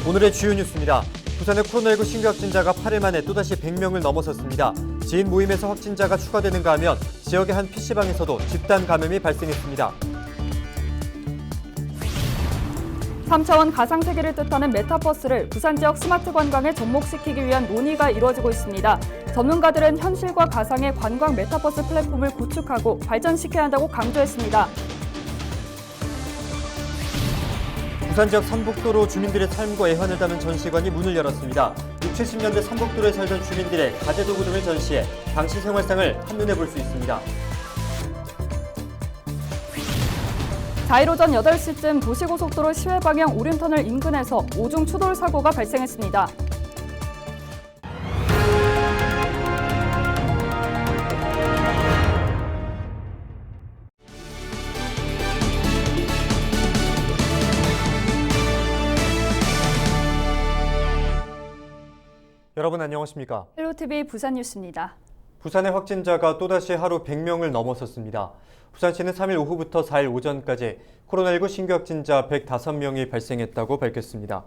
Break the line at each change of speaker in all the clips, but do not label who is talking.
오늘의 주요 뉴스입니다. 부산의 코로나19 신규 확진자가 8일 만에 또다시 100명을 넘어섰습니다. 지인 모임에서 확진자가 추가되는가 하면 지역의 한 PC방에서도 집단 감염이 발생했습니다.
3차원 가상세계를 뜻하는 메타버스를 부산 지역 스마트 관광에 접목시키기 위한 논의가 이루어지고 있습니다. 전문가들은 현실과 가상의 관광 메타버스 플랫폼을 구축하고 발전시켜야 한다고 강조했습니다.
부산 지역 삼북도로 주민들의 삶과 애환을 담은 전시관이 문을 열었습니다. 60, 70년대 삼북도로에 살던 주민들의 가재도구 등을 전시해 당시 생활상을 한눈에 볼 수 있습니다.
자일 오전 8시쯤 도시고속도로 시외 방향 오륜터널 인근에서 오중 추돌 사고가 발생했습니다.
여러분 안녕하십니까?
헬로티비 부산 뉴스입니다.
부산의 확진자가 또다시 하루 100명을 넘어섰습니다. 부산시는 3일 오후부터 4일 오전까지 코로나19 신규 확진자 105명이 발생했다고 밝혔습니다.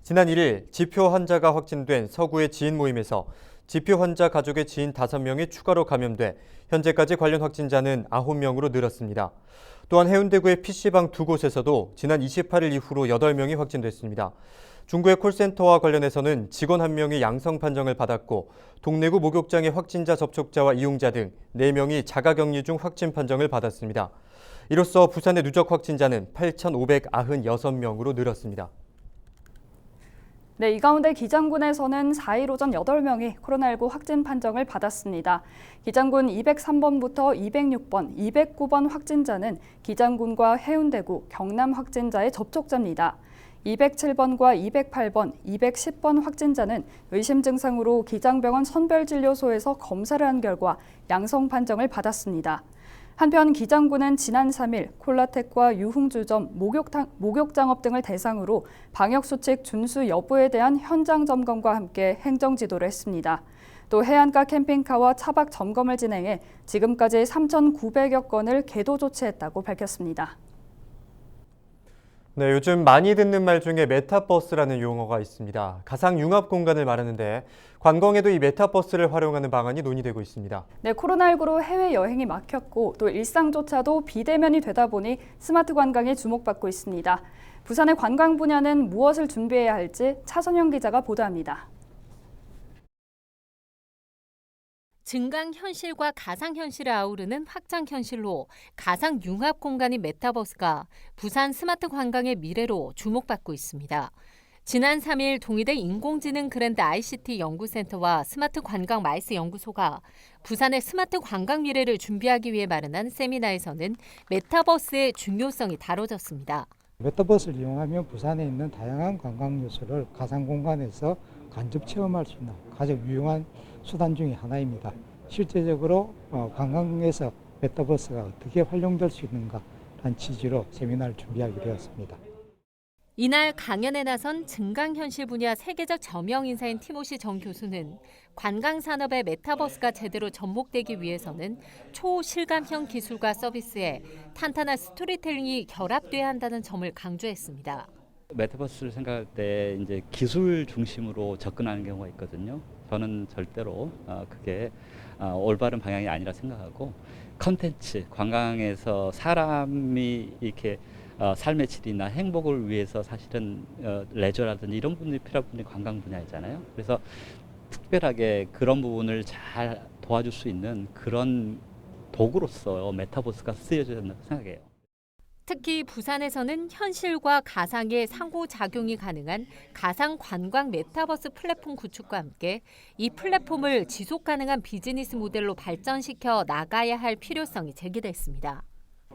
지난 1일 지표 환자가 확진된 서구의 지인 모임에서 지표 환자 가족의 지인 5명이 추가로 감염돼 현재까지 관련 확진자는 9명으로 늘었습니다. 또한 해운대구의 PC방 2곳에서도 지난 28일 이후로 8명이 확진됐습니다. 중구의 콜센터와 관련해서는 직원 1명이 양성 판정을 받았고 동래구 목욕장의 확진자 접촉자와 이용자 등 4명이 자가격리 중 확진 판정을 받았습니다. 이로써 부산의 누적 확진자는 8,596명으로 늘었습니다.
네, 이 가운데 기장군에서는 4일 오전 8명이 코로나19 확진 판정을 받았습니다. 기장군 203번부터 206번, 209번 확진자는 기장군과 해운대구, 경남 확진자의 접촉자입니다. 207번과 208번, 210번 확진자는 의심 증상으로 기장병원 선별진료소에서 검사를 한 결과 양성 판정을 받았습니다. 한편 기장군은 지난 3일 콜라텍과 유흥주점, 목욕장업 등을 대상으로 방역수칙 준수 여부에 대한 현장 점검과 함께 행정지도를 했습니다. 또 해안가 캠핑카와 차박 점검을 진행해 지금까지 3,900여 건을 계도 조치했다고 밝혔습니다.
네, 요즘 많이 듣는 말 중에 메타버스라는 용어가 있습니다. 가상 융합 공간을 말하는데 관광에도 이 메타버스를 활용하는 방안이 논의되고 있습니다.
네, 코로나19로 해외여행이 막혔고 또 일상조차도 비대면이 되다 보니 스마트 관광에 주목받고 있습니다. 부산의 관광 분야는 무엇을 준비해야 할지 차선영 기자가 보도합니다.
증강현실과 가상현실을 아우르는 확장현실로 가상융합 공간인 메타버스가 부산 스마트 관광의 미래로 주목받고 있습니다. 지난 3일 동의대 인공지능 그랜드 ICT 연구센터와 스마트 관광 마이스 연구소가 부산의 스마트 관광 미래를 준비하기 위해 마련한 세미나에서는 메타버스의 중요성이 다뤄졌습니다.
메타버스를 이용하면 부산에 있는 다양한 관광 요소를 가상 공간에서 간접 체험할 수 있는 가장 유용한 수단 중에 하나입니다. 실제적으로 관광에서 메타버스가 어떻게 활용될 수 있는가라는 취지로 세미나를 준비하게 되었습니다.
이날 강연에 나선 증강현실 분야 세계적 저명 인사인 티모시 정 교수는 관광산업의 메타버스가 제대로 접목되기 위해서는 초실감형 기술과 서비스에 탄탄한 스토리텔링이 결합돼야 한다는 점을 강조했습니다.
메타버스를 생각할 때 이제 기술 중심으로 접근하는 경우가 있거든요. 저는 절대로 그게 올바른 방향이 아니라 생각하고 컨텐츠, 관광에서 사람이 이렇게 삶의 질이나 행복을 위해서 사실은 레저라든지 이런 부분이 필요한 부분이 관광 분야이잖아요. 그래서 특별하게 그런 부분을 잘 도와줄 수 있는 그런 도구로서 메타버스가 쓰여져야 된다고 생각해요.
특히 부산에서는 현실과 가상의 상호작용이 가능한 가상 관광 메타버스 플랫폼 구축과 함께 이 플랫폼을 지속 가능한 비즈니스 모델로 발전시켜 나가야 할 필요성이 제기됐습니다.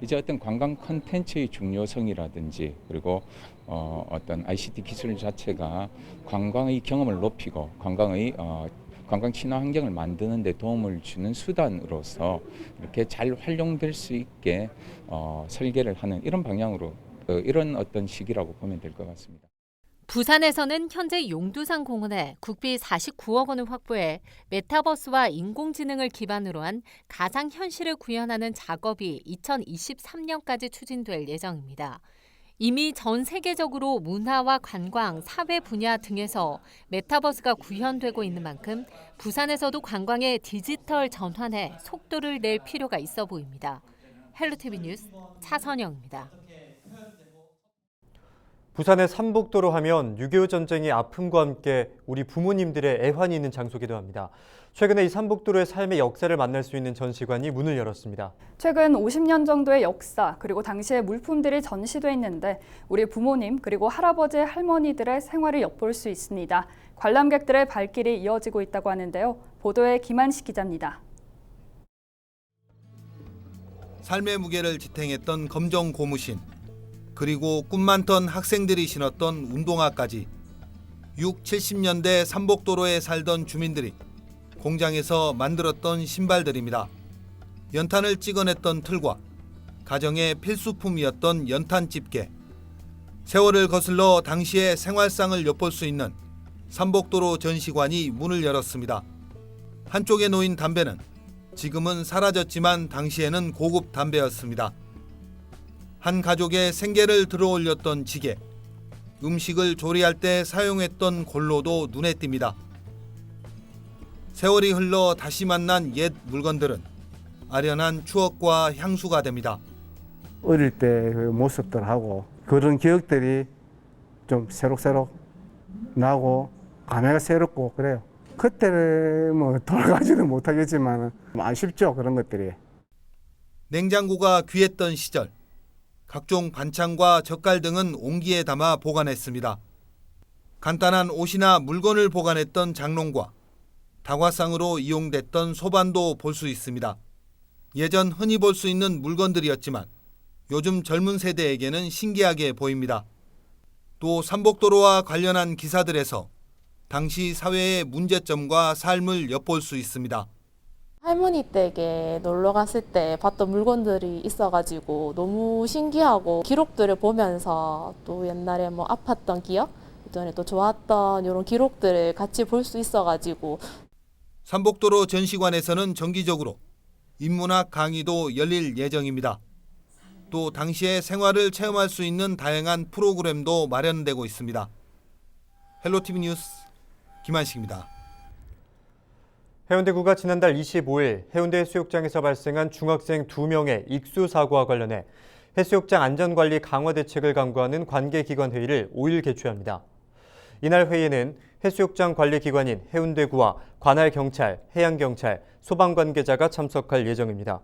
이제 어떤 관광 콘텐츠의 중요성이라든지 그리고 어떤 ICT 기술 자체가 관광의 경험을 높이고 관광 친화 환경을 만드는 데 도움을 주는 수단으로서 이렇게 잘 활용될 수 있게 설계를 하는 이런 방향으로 이런 어떤 시기라고 보면 될 것 같습니다.
부산에서는 현재 용두산 공원에 국비 49억 원을 확보해 메타버스와 인공지능을 기반으로 한 가상현실을 구현하는 작업이 2023년까지 추진될 예정입니다. 이미 전 세계적으로 문화와 관광, 사회 분야 등에서 메타버스가 구현되고 있는 만큼 부산에서도 관광의 디지털 전환에 속도를 낼 필요가 있어 보입니다. 헬로티비 뉴스 차선영입니다.
부산의 삼복도로 하면 6.25 전쟁의 아픔과 함께 우리 부모님들의 애환이 있는 장소이기도 합니다. 최근에 이 삼복도로의 삶의 역사를 만날 수 있는 전시관이 문을 열었습니다.
최근 50년 정도의 역사 그리고 당시의 물품들이 전시돼 있는데 우리 부모님 그리고 할아버지 할머니들의 생활을 엿볼 수 있습니다. 관람객들의 발길이 이어지고 있다고 하는데요. 보도에 김한식 기자입니다.
삶의 무게를 지탱했던 검정 고무신, 그리고 꿈 많던 학생들이 신었던 운동화까지 6, 70년대 삼복도로에 살던 주민들이 공장에서 만들었던 신발들입니다. 연탄을 찍어냈던 틀과 가정의 필수품이었던 연탄 집게, 세월을 거슬러 당시의 생활상을 엿볼 수 있는 삼복도로 전시관이 문을 열었습니다. 한쪽에 놓인 담배는 지금은 사라졌지만 당시에는 고급 담배였습니다. 한 가족의 생계를 들어올렸던 지게, 음식을 조리할 때 사용했던 골로도 눈에 띕니다. 세월이 흘러 다시 만난 옛 물건들은 아련한 추억과 향수가 됩니다.
어릴 때 그 모습들하고 그런 기억들이 좀 새록새록 나고 감회가 새롭고 그래요. 그때는 뭐 돌아가지는 못하겠지만 아쉽죠, 그런 것들이.
냉장고가 귀했던 시절, 각종 반찬과 젓갈 등은 옹기에 담아 보관했습니다. 간단한 옷이나 물건을 보관했던 장롱과 다과상으로 이용됐던 소반도 볼 수 있습니다. 예전 흔히 볼 수 있는 물건들이었지만 요즘 젊은 세대에게는 신기하게 보입니다. 또 삼복도로와 관련한 기사들에서 당시 사회의 문제점과 삶을 엿볼 수 있습니다.
할머니 댁에 놀러 갔을 때 봤던 물건들이 있어가지고 너무 신기하고 기록들을 보면서 또 옛날에 뭐 아팠던 기억, 그전에 또 좋았던 이런 기록들을 같이 볼 수 있어가지고.
삼복도로 전시관에서는 정기적으로 인문학 강의도 열릴 예정입니다. 또 당시의 생활을 체험할 수 있는 다양한 프로그램도 마련되고 있습니다. 헬로티비 뉴스 김한식입니다.
해운대구가 지난달 25일 해운대 해수욕장에서 발생한 중학생 2명의 익수 사고와 관련해 해수욕장 안전관리 강화 대책을 강구하는 관계기관 회의를 5일 개최합니다. 이날 회의에는 해수욕장 관리기관인 해운대구와 관할 경찰, 해양경찰, 소방 관계자가 참석할 예정입니다.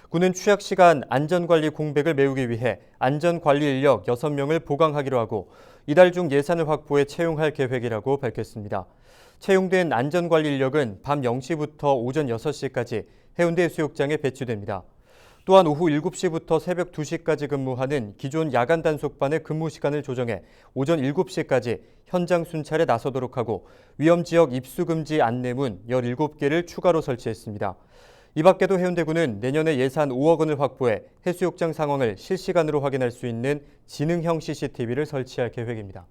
구는 취약 시간 안전관리 공백을 메우기 위해 안전관리 인력 6명을 보강하기로 하고 이달 중 예산을 확보해 채용할 계획이라고 밝혔습니다. 채용된 안전관리 인력은 밤 0시부터 오전 6시까지 해운대 해수욕장에 배치됩니다. 또한 오후 7시부터 새벽 2시까지 근무하는 기존 야간 단속반의 근무 시간을 조정해 오전 7시까지 현장 순찰에 나서도록 하고 위험지역 입수금지 안내문 17개를 추가로 설치했습니다. 이 밖에도 해운대구는 내년에 예산 5억 원을 확보해 해수욕장 상황을 실시간으로 확인할 수 있는 지능형 CCTV를 설치할 계획입니다.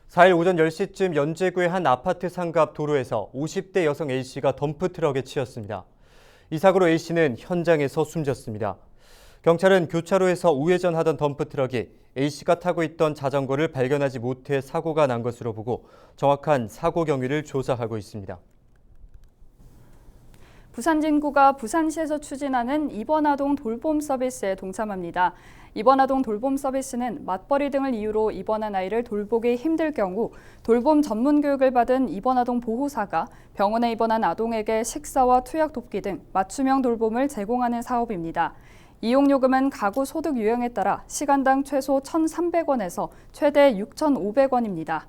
4일 오전 10시쯤 연제구의 한 아파트 상가 앞 도로에서 50대 여성 A씨가 덤프트럭에 치였습니다. 이 사고로 A씨는 현장에서 숨졌습니다. 경찰은 교차로에서 우회전하던 덤프트럭이 A씨가 타고 있던 자전거를 발견하지 못해 사고가 난 것으로 보고 정확한 사고 경위를 조사하고 있습니다.
부산진구가 부산시에서 추진하는 입원아동 돌봄 서비스에 동참합니다. 입원아동 돌봄 서비스는 맞벌이 등을 이유로 입원한 아이를 돌보기 힘들 경우 돌봄 전문 교육을 받은 입원아동 보호사가 병원에 입원한 아동에게 식사와 투약 돕기 등 맞춤형 돌봄을 제공하는 사업입니다. 이용요금은 가구 소득 유형에 따라 시간당 최소 1,300원에서 최대 6,500원입니다.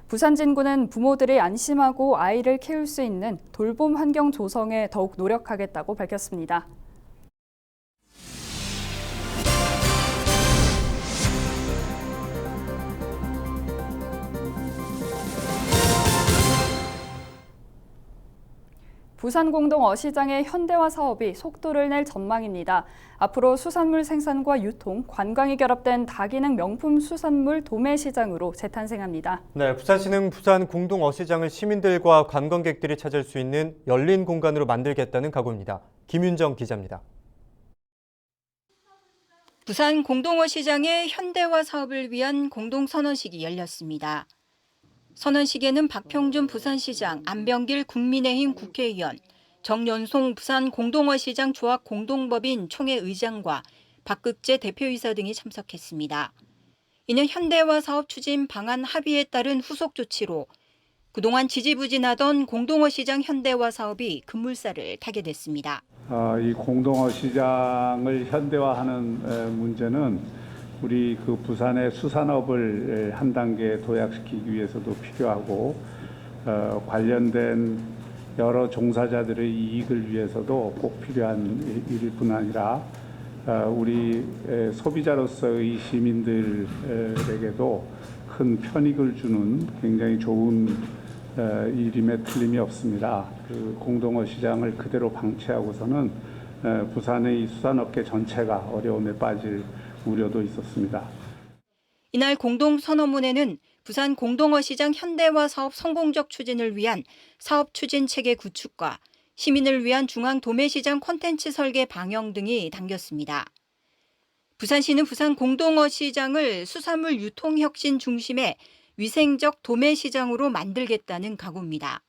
부산진구는 부모들이 안심하고 아이를 키울 수 있는 돌봄 환경 조성에 더욱 노력하겠다고 밝혔습니다. 부산공동어시장의 현대화 사업이 속도를 낼 전망입니다. 앞으로 수산물 생산과 유통, 관광이 결합된 다기능 명품 수산물 도매 시장으로 재탄생합니다.
네, 부산시는 부산공동어시장을 시민들과 관광객들이 찾을 수 있는 열린 공간으로 만들겠다는 각오입니다. 김윤정 기자입니다.
부산 공동어 시장의 현대화 사업을 위한 공동선언식이 열렸습니다. 선언식에는 박평준 부산시장, 안병길 국민의힘 국회의원, 정연송 부산 공동어 시장 조합 공동법인 총회 의장과 박극재 대표이사 등이 참석했습니다. 이는 현대화 사업 추진 방안 합의에 따른 후속 조치로 그동안 지지부진하던 공동어 시장 현대화 사업이 급물살을 타게 됐습니다.
이 공동어 시장을 현대화하는 문제는 우리 그 부산의 수산업을 한 단계 도약시키기 위해서도 필요하고 관련된 여러 종사자들의 이익을 위해서도 꼭 필요한 일일 뿐 아니라 우리 소비자로서의 시민들에게도 큰 편익을 주는 굉장히 좋은 일임에 틀림이 없습니다. 그 공동어 시장을 그대로 방치하고서는 부산의 수산업계 전체가 어려움에 빠질 우려도 있었습니다.
이날 공동선언문에는 부산 공동어 시장 현대화 사업 성공적 추진을 위한 사업 추진 체계 구축과 시민을 위한 중앙 도매시장 콘텐츠 설계 방영 등이 담겼습니다. 부산시는 부산 공동어 시장을 수산물 유통 혁신 중심의 위생적 도매시장으로 만들겠다는 각오입니다.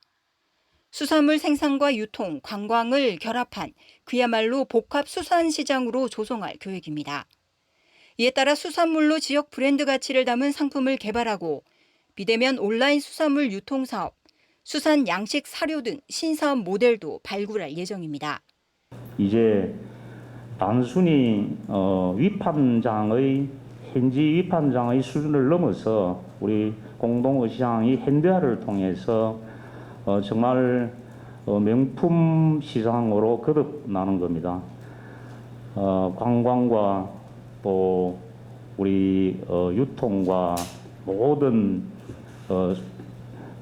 수산물 생산과 유통, 관광을 결합한 그야말로 복합 수산시장으로 조성할 계획입니다. 이에 따라 수산물로 지역 브랜드 가치를 담은 상품을 개발하고 비대면 온라인 수산물 유통 사업, 수산 양식 사료 등 신사업 모델도 발굴할 예정입니다.
이제 단순히 현지 위판장의 수준을 넘어서 우리 공동어 시장이 현대화를 통해서 정말 명품 시장으로 거듭나는 겁니다. 관광과 또 우리 유통과 모든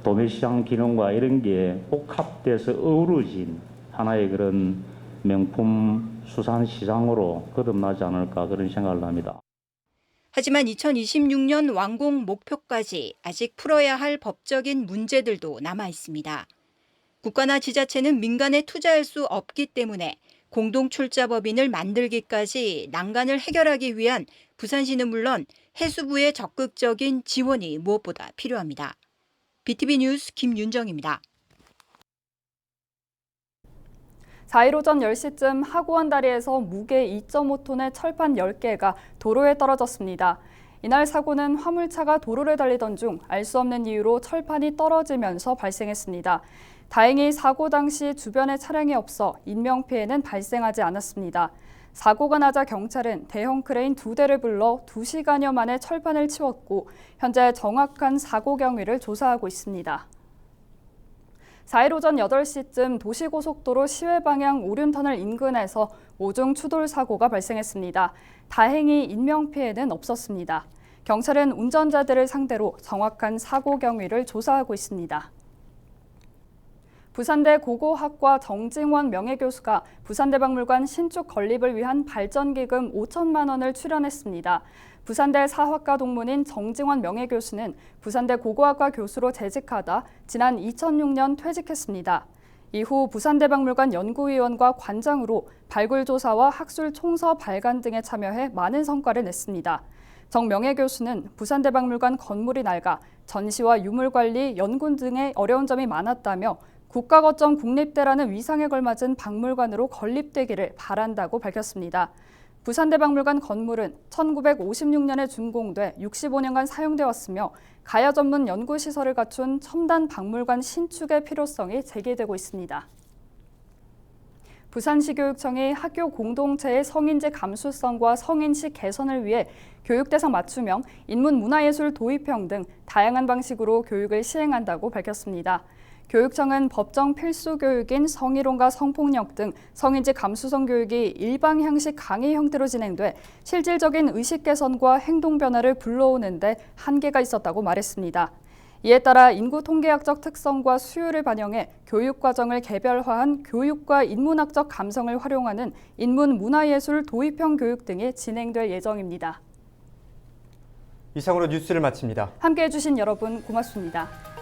도매시장 기능과 이런 게 복합돼서 어우러진 하나의 그런 명품 수산시장으로 거듭나지 않을까 그런 생각을 합니다.
하지만 2026년 완공 목표까지 아직 풀어야 할 법적인 문제들도 남아 있습니다. 국가나 지자체는 민간에 투자할 수 없기 때문에 공동출자법인을 만들기까지 난관을 해결하기 위한 부산시는 물론 해수부의 적극적인 지원이 무엇보다 필요합니다. BTV 뉴스 김윤정입니다.
4일 오전 10시쯤 하구원 다리에서 무게 2.5톤의 철판 10개가 도로에 떨어졌습니다. 이날 사고는 화물차가 도로를 달리던 중 알 수 없는 이유로 철판이 떨어지면서 발생했습니다. 다행히 사고 당시 주변에 차량이 없어 인명피해는 발생하지 않았습니다. 사고가 나자 경찰은 대형 크레인 2대를 불러 2시간여 만에 철판을 치웠고 현재 정확한 사고 경위를 조사하고 있습니다. 4일 오전 8시쯤 도시고속도로 시외 방향 오륜터널 인근에서 오중 추돌 사고가 발생했습니다. 다행히 인명피해는 없었습니다. 경찰은 운전자들을 상대로 정확한 사고 경위를 조사하고 있습니다. 부산대 고고학과 정징원 명예교수가 부산대박물관 신축 건립을 위한 발전기금 5천만 원을 출연했습니다. 부산대 사학과 동문인 정징원 명예교수는 부산대 고고학과 교수로 재직하다 지난 2006년 퇴직했습니다. 이후 부산대박물관 연구위원과 관장으로 발굴조사와 학술 총서 발간 등에 참여해 많은 성과를 냈습니다. 정 명예교수는 부산대박물관 건물이 낡아 전시와 유물관리, 연군 등의 어려운 점이 많았다며 국가거점 국립대라는 위상에 걸맞은 박물관으로 건립되기를 바란다고 밝혔습니다. 부산대박물관 건물은 1956년에 준공돼 65년간 사용돼 왔으며 가야 전문 연구시설을 갖춘 첨단 박물관 신축의 필요성이 제기되고 있습니다. 부산시 교육청이 학교 공동체의 성인지 감수성과 성인식 개선을 위해 교육 대상 맞춤형, 인문 문화예술 도입형 등 다양한 방식으로 교육을 시행한다고 밝혔습니다. 교육청은 법정 필수 교육인 성희롱과 성폭력 등 성인지 감수성 교육이 일방향식 강의 형태로 진행돼 실질적인 의식 개선과 행동 변화를 불러오는 데 한계가 있었다고 말했습니다. 이에 따라 인구 통계학적 특성과 수요를 반영해 교육 과정을 개별화한 교육과 인문학적 감성을 활용하는 인문 문화예술 도입형 교육 등이 진행될 예정입니다.
이상으로 뉴스를 마칩니다.
함께해 주신 여러분 고맙습니다.